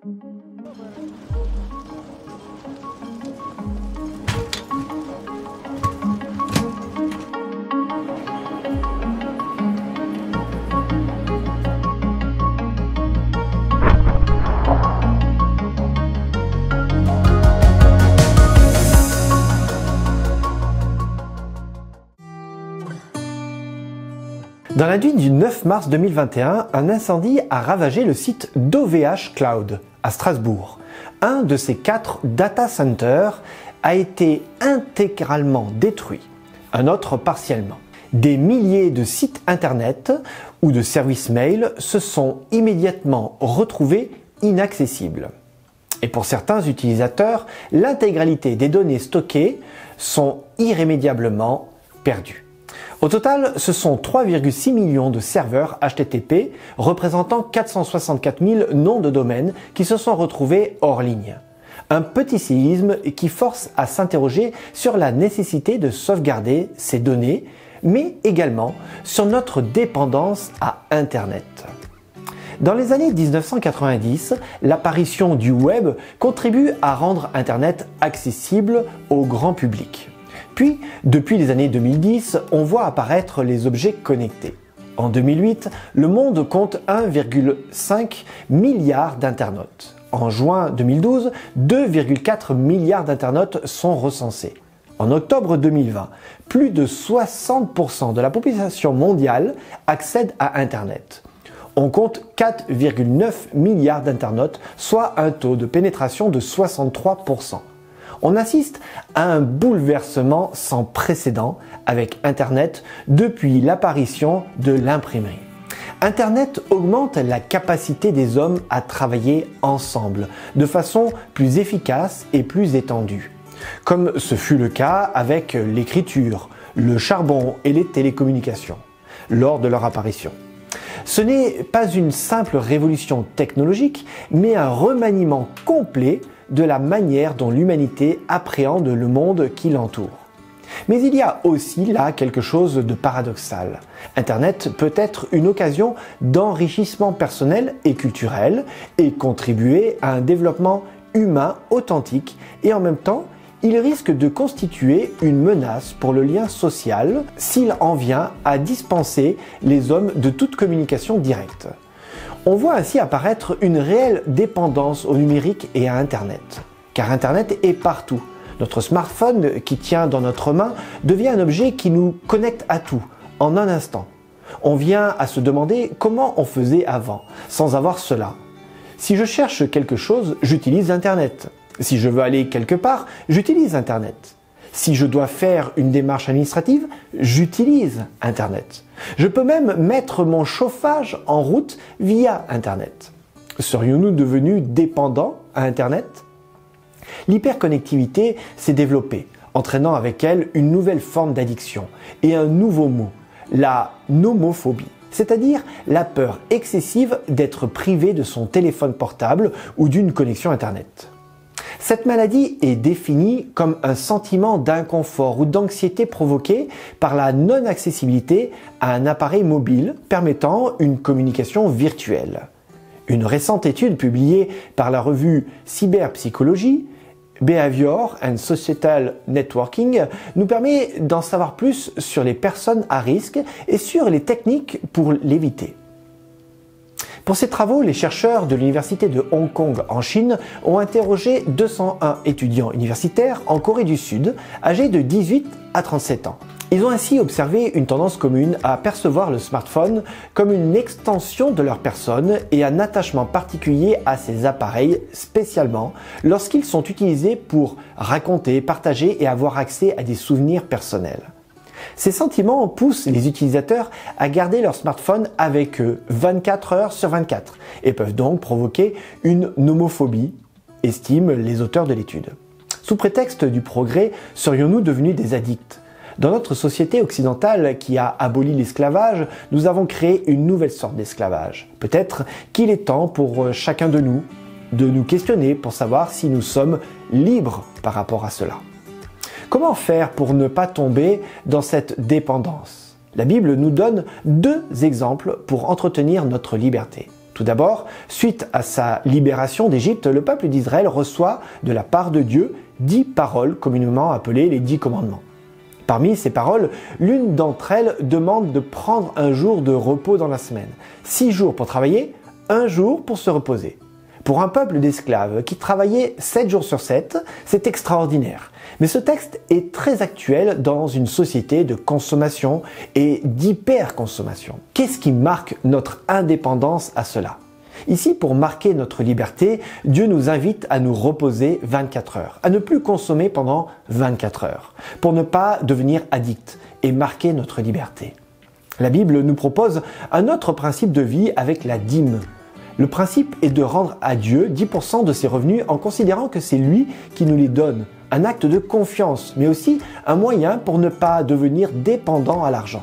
Dans la nuit du 9 mars 2021, un incendie a ravagé le site d'OVH Cloud à Strasbourg. Un de ces 4 data centers a été intégralement détruit, un autre partiellement. Des milliers de sites internet ou de services mail se sont immédiatement retrouvés inaccessibles. Et pour certains utilisateurs, l'intégralité des données stockées sont irrémédiablement perdues. Au total, ce sont 3,6 millions de serveurs HTTP représentant 464 000 noms de domaines qui se sont retrouvés hors ligne. Un petit séisme qui force à s'interroger sur la nécessité de sauvegarder ces données, mais également sur notre dépendance à Internet. Dans les années 1990, l'apparition du web contribue à rendre Internet accessible au grand public. Puis, depuis les années 2010, on voit apparaître les objets connectés. En 2008, le monde compte 1,5 milliard d'internautes. En juin 2012, 2,4 milliards d'internautes sont recensés. En octobre 2020, plus de 60% de la population mondiale accède à Internet. On compte 4,9 milliards d'internautes, soit un taux de pénétration de 63%. On assiste à un bouleversement sans précédent avec Internet depuis l'apparition de l'imprimerie. Internet augmente la capacité des hommes à travailler ensemble de façon plus efficace et plus étendue, comme ce fut le cas avec l'écriture, le charbon et les télécommunications lors de leur apparition. Ce n'est pas une simple révolution technologique, mais un remaniement complet de la manière dont l'humanité appréhende le monde qui l'entoure. Mais il y a aussi là quelque chose de paradoxal. Internet peut être une occasion d'enrichissement personnel et culturel et contribuer à un développement humain authentique et en même temps, il risque de constituer une menace pour le lien social s'il en vient à dispenser les hommes de toute communication directe. On voit ainsi apparaître une réelle dépendance au numérique et à Internet. Car Internet est partout. Notre smartphone qui tient dans notre main devient un objet qui nous connecte à tout, en un instant. On vient à se demander comment on faisait avant, sans avoir cela. Si je cherche quelque chose, j'utilise Internet. Si je veux aller quelque part, j'utilise Internet. Si je dois faire une démarche administrative, j'utilise Internet. Je peux même mettre mon chauffage en route via Internet. Serions-nous devenus dépendants à Internet ? L'hyperconnectivité s'est développée, entraînant avec elle une nouvelle forme d'addiction et un nouveau mot, la nomophobie, c'est-à-dire la peur excessive d'être privé de son téléphone portable ou d'une connexion Internet. Cette maladie est définie comme un sentiment d'inconfort ou d'anxiété provoqué par la non-accessibilité à un appareil mobile permettant une communication virtuelle. Une récente étude publiée par la revue Cyberpsychologie, Behavior and Societal Networking nous permet d'en savoir plus sur les personnes à risque et sur les techniques pour l'éviter. Pour ces travaux, les chercheurs de l'université de Hong Kong en Chine ont interrogé 201 étudiants universitaires en Corée du Sud, âgés de 18 à 37 ans. Ils ont ainsi observé une tendance commune à percevoir le smartphone comme une extension de leur personne et un attachement particulier à ces appareils, spécialement lorsqu'ils sont utilisés pour raconter, partager et avoir accès à des souvenirs personnels. Ces sentiments poussent les utilisateurs à garder leur smartphone avec eux 24 heures sur 24 et peuvent donc provoquer une nomophobie, estiment les auteurs de l'étude. Sous prétexte du progrès, serions-nous devenus des addicts ? Dans notre société occidentale qui a aboli l'esclavage, nous avons créé une nouvelle sorte d'esclavage. Peut-être qu'il est temps pour chacun de nous questionner pour savoir si nous sommes libres par rapport à cela. Comment faire pour ne pas tomber dans cette dépendance ? La Bible nous donne 2 exemples pour entretenir notre liberté. Tout d'abord, suite à sa libération d'Égypte, le peuple d'Israël reçoit de la part de Dieu 10 paroles communément appelées les 10 commandements. Parmi ces paroles, l'une d'entre elles demande de prendre un jour de repos dans la semaine. 6 jours pour travailler, 1 jour pour se reposer. Pour un peuple d'esclaves qui travaillait 7 jours sur 7, c'est extraordinaire. Mais ce texte est très actuel dans une société de consommation et d'hyperconsommation. Qu'est-ce qui marque notre indépendance à cela ? Ici, pour marquer notre liberté, Dieu nous invite à nous reposer 24 heures, à ne plus consommer pendant 24 heures, pour ne pas devenir addict et marquer notre liberté. La Bible nous propose un autre principe de vie avec la dîme. Le principe est de rendre à Dieu 10% de ses revenus en considérant que c'est lui qui nous les donne. Un acte de confiance, mais aussi un moyen pour ne pas devenir dépendant à l'argent.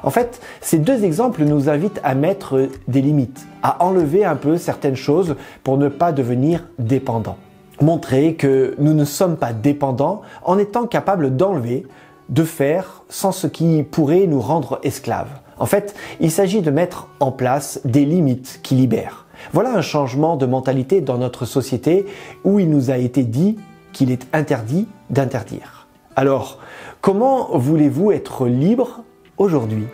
En fait, ces deux exemples nous invitent à mettre des limites, à enlever un peu certaines choses pour ne pas devenir dépendant. Montrer que nous ne sommes pas dépendants en étant capables d'enlever, de faire sans ce qui pourrait nous rendre esclaves. En fait, il s'agit de mettre en place des limites qui libèrent. Voilà un changement de mentalité dans notre société où il nous a été dit qu'il est interdit d'interdire. Alors, comment voulez-vous être libre aujourd'hui ?